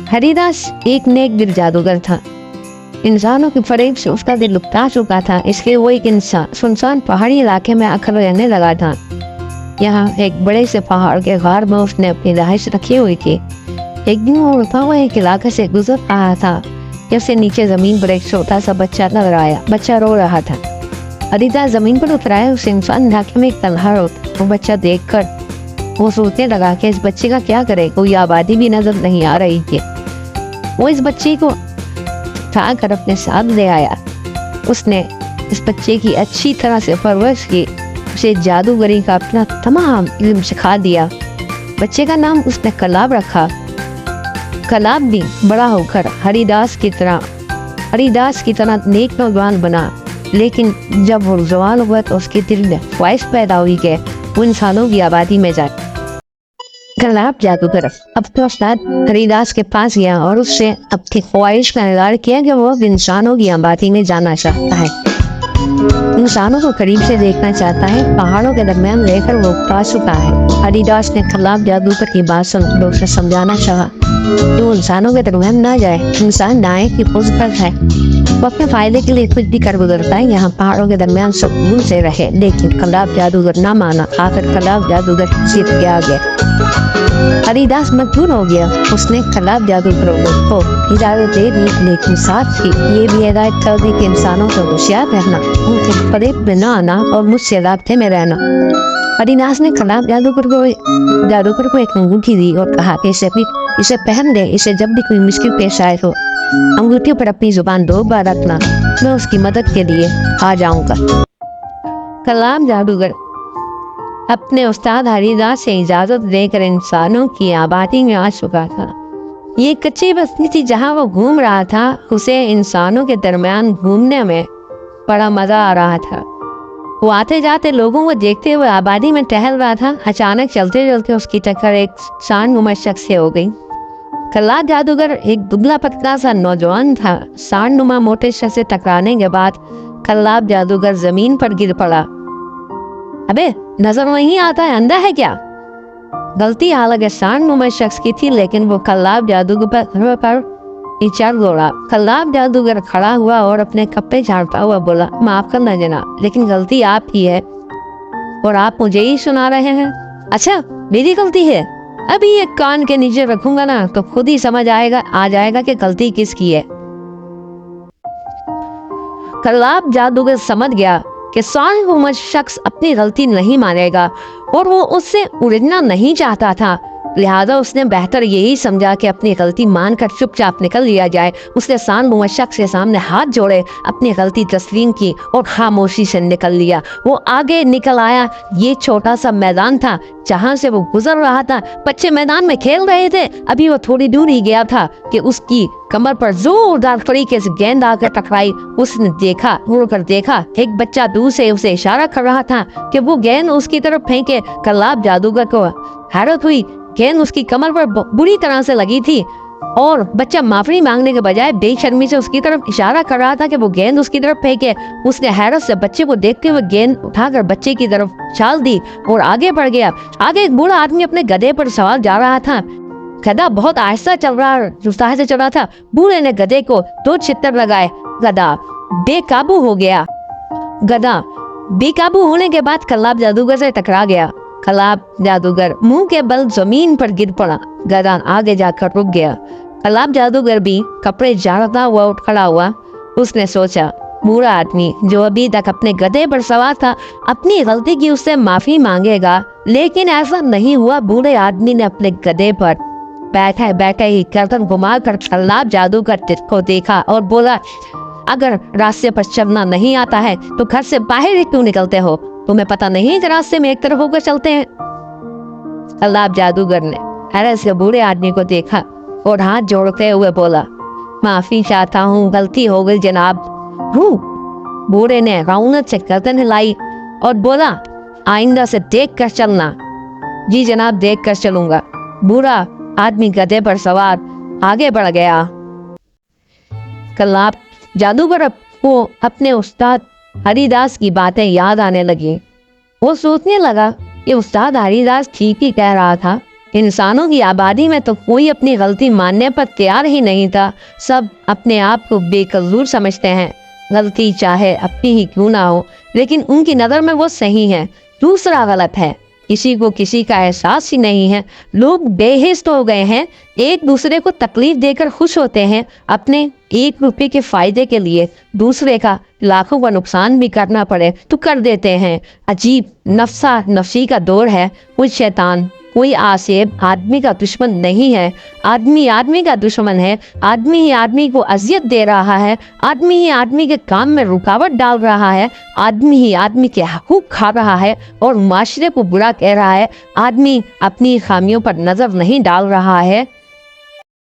हरिदास एक नेक दिल जादूगर था। इंसानों के फरेब से उसका दिल लुप्ता चुका था, इसलिए वो एक इंसान सुनसान पहाड़ी इलाके में आकर रहने लगा था। यहाँ एक बड़े से पहाड़ के गार में उसने अपनी रहाइश रखी हुई थी। एक दिन वो उड़ता हुआ एक इलाके से गुजर रहा था कि उसे नीचे जमीन पर एक छोटा सा बच्चा नजर आया। बच्चा रो रहा था। हरिदास जमीन पर उतराया। उस इंसान इलाके में एक तन्हा होता। वो बच्चा देखकर वो सोचने लगा कि इस बच्चे का क्या करे। कोई आबादी भी नजर नहीं आ रही थी। वो इस बच्चे को उठा कर अपने साथ ले आया। उसने इस बच्चे की अच्छी तरह से परवरिश की, उसे जादूगरी का अपना तमाम इल्म सिखा दिया। बच्चे का नाम उसने कलाब रखा। कलाब भी बड़ा होकर हरिदास की तरह नेक नौजवान बना। लेकिन जब वो जवान हुआ तो उसके दिल में ख्वाहिश पैदा हुई कि वो इंसानों की आबादी में जाए। कलाब जादूगर अपने उस्ताद हरिदास के पास गया और उससे अपनी ख्वाहिश का इजहार किया कि वो इंसानों की आबादी में जाना चाहता है, इंसानों को करीब से देखना चाहता है। पहाड़ों के दरमियान रहकर वो पा चुका है। हरिदास ने कलाब जादूगर की बात सुन उसे समझाना चाहा कि वो इंसानों के दरमियान ना जाए। इंसान नायक की पुष्कर है, वो अपने फायदे के लिए कुछ भी कर गुजरता है। यहाँ पहाड़ों के दरमियान सुकून से रहे। लेकिन कलाब जादूगर ना माना। आखिर कलाब जादूगर जीत के आ गया। हरिदास मजबूर हो गया। उसने कलाब जादूगर को इजाजत दे दी, लेकिन साथ ही ये भी हिदायत कर दी कि इंसानों को होशियार रहना, उनके फरेब में न आना और मुझसे राब्ते में रहना। हरिदास ने कलाब जादूगर को एक अंगूठी दी और कहा कि इसे पहन ले। इसे जब भी कोई मुश्किल पेश आए तो अंगूठी पर अपनी जुबान 2 बार रखना, मैं उसकी मदद के लिए आ जाऊंगा। कलाब जादूगर अपने उस्ताद हरिदास से इजाजत देकर इंसानों की आबादी में आ चुका था। ये कच्ची बस्ती थी जहां वो घूम रहा था। उसे इंसानों के दरमियान घूमने में बड़ा मजा आ रहा था। वो आते जाते लोगों को देखते हुए आबादी में टहल रहा था। अचानक चलते चलते उसकी टक्कर एक सांड-नुमा शख्स से हो गई। कलाब जादूगर एक दुबला पतला सा नौजवान था। सांड-नुमा मोटे शख्स से टकराने के बाद कलाब जादूगर जमीन पर गिर पड़ा। अबे नजर नहीं आता है, अंधा है क्या? गलती हालांकि सांड-नुमा शख्स की थी, लेकिन वो कलाब जादूगर पर चढ़ दौड़ा। कलाब जादूगर खड़ा हुआ और अपने कपड़े झाड़ता हुआ बोला, माफ करना जनाब, लेकिन गलती आपकी है और आप मुझे ही सुना रहे हैं। अच्छा, मेरी गलती है? अभी एक कान के नीचे रखूंगा ना तो खुद ही समझ आ जाएगा कि गलती किसकी है। कलाब जादूगर समझ गया कि सांड-नुमा शख्स अपनी गलती नहीं मानेगा और वो उससे उलझना नहीं चाहता था। लिहाजा उसने बेहतर यही समझा कि अपनी गलती मानकर चुपचाप निकल लिया जाए। उसने सांड-नुमा शख्स के सामने हाथ जोड़े, अपनी गलती तस्लीम की और खामोशी से निकल लिया। वो आगे निकल आया। ये छोटा सा मैदान था जहां से वो गुजर रहा था। बच्चे मैदान में खेल रहे थे। अभी वो थोड़ी दूर ही गया था कि उसकी कमर पर जोरदार तरीके से गेंद आकर टकराई। उसने मुड़कर देखा, एक बच्चा दूर से उसे इशारा कर रहा था कि वो गेंद उसकी तरफ फेंके। कलाब जादूगर को हैरत हुई। गेंद उसकी कमर पर बुरी तरह से लगी थी और बच्चा माफी मांगने के बजाय बेशर्मी से उसकी तरफ इशारा कर रहा था कि वो गेंद उसकी तरफ फेंके। उसने हैरत से बच्चे को देखते हुए गेंद उठाकर बच्चे की तरफ चाल दी और आगे बढ़ गया। आगे एक बूढ़ा आदमी अपने गधे पर सवार जा रहा था। गधा बहुत आहिस्ता चल रहा था। बूढ़े ने गधे को 2 छित्तर लगाए। गधा बेकाबू हो गया। गधा बेकाबू होने के बाद कलाब जादूगर से टकरा गया। कलाब जादूगर मुंह के बल जमीन पर गिर पड़ा। गधा आगे जाकर रुक गया। कलाब जादूगर भी कपड़े झाड़ता हुआ उठ खड़ा हुआ। उसने सोचा, बूढ़ा आदमी जो अभी तक अपने गधे पर सवार था अपनी गलती की उससे माफी मांगेगा, लेकिन ऐसा नहीं हुआ। बूढ़े आदमी ने अपने गधे पर बैठे ही गर्दन घुमाकर कलाब जादूगर को देखा और बोला, अगर रास्ते पर चलना नहीं आता है तो घर से बाहर ही क्यों निकलते हो? तुम्हें पता नहीं कि रास्ते में एक तरफ होकर चलते हैं? कलाब जादूगर ने हैरत से बूढ़े आदमी को देखा और हाथ जोड़ते हुए बोला, माफी चाहता हूँ, गलती हो गई जनाब। बूढ़े ने रौनक से गर्दन हिलाई और बोला, आइंदा से देख कर चलना। जी जनाब, देख कर चलूंगा। बूढ़ा आदमी गधे पर सवार आगे बढ़ गया। कलाब जादूगर को अपने उस्ताद हरिदास की बातें याद आने लगी। वो सोचने लगा कि उस्ताद हरिदास ठीक ही कह रहा था। इंसानों की आबादी में तो कोई अपनी गलती मानने पर तैयार ही नहीं था। सब अपने आप को बेकसूर समझते हैं। गलती चाहे अपनी ही क्यों ना हो, लेकिन उनकी नज़र में वो सही है, दूसरा गलत है। किसी को किसी का एहसास ही नहीं है। लोग बेहिस हो गए हैं, एक दूसरे को तकलीफ देकर खुश होते हैं। अपने 1 रुपए के फायदे के लिए दूसरे का लाखों का नुकसान भी करना पड़े तो कर देते हैं। अजीब नफसा नफसी का दौर है। कोई शैतान, कोई आसेब आदमी का दुश्मन नहीं है। आदमी आदमी का दुश्मन है। आदमी ही आदमी को अजियत दे रहा है। आदमी ही आदमी के काम में रुकावट डाल रहा है। आदमी ही आदमी के हकूक खा रहा है और माशरे को बुरा कह रहा है। आदमी अपनी खामियों पर नजर नहीं डाल रहा है।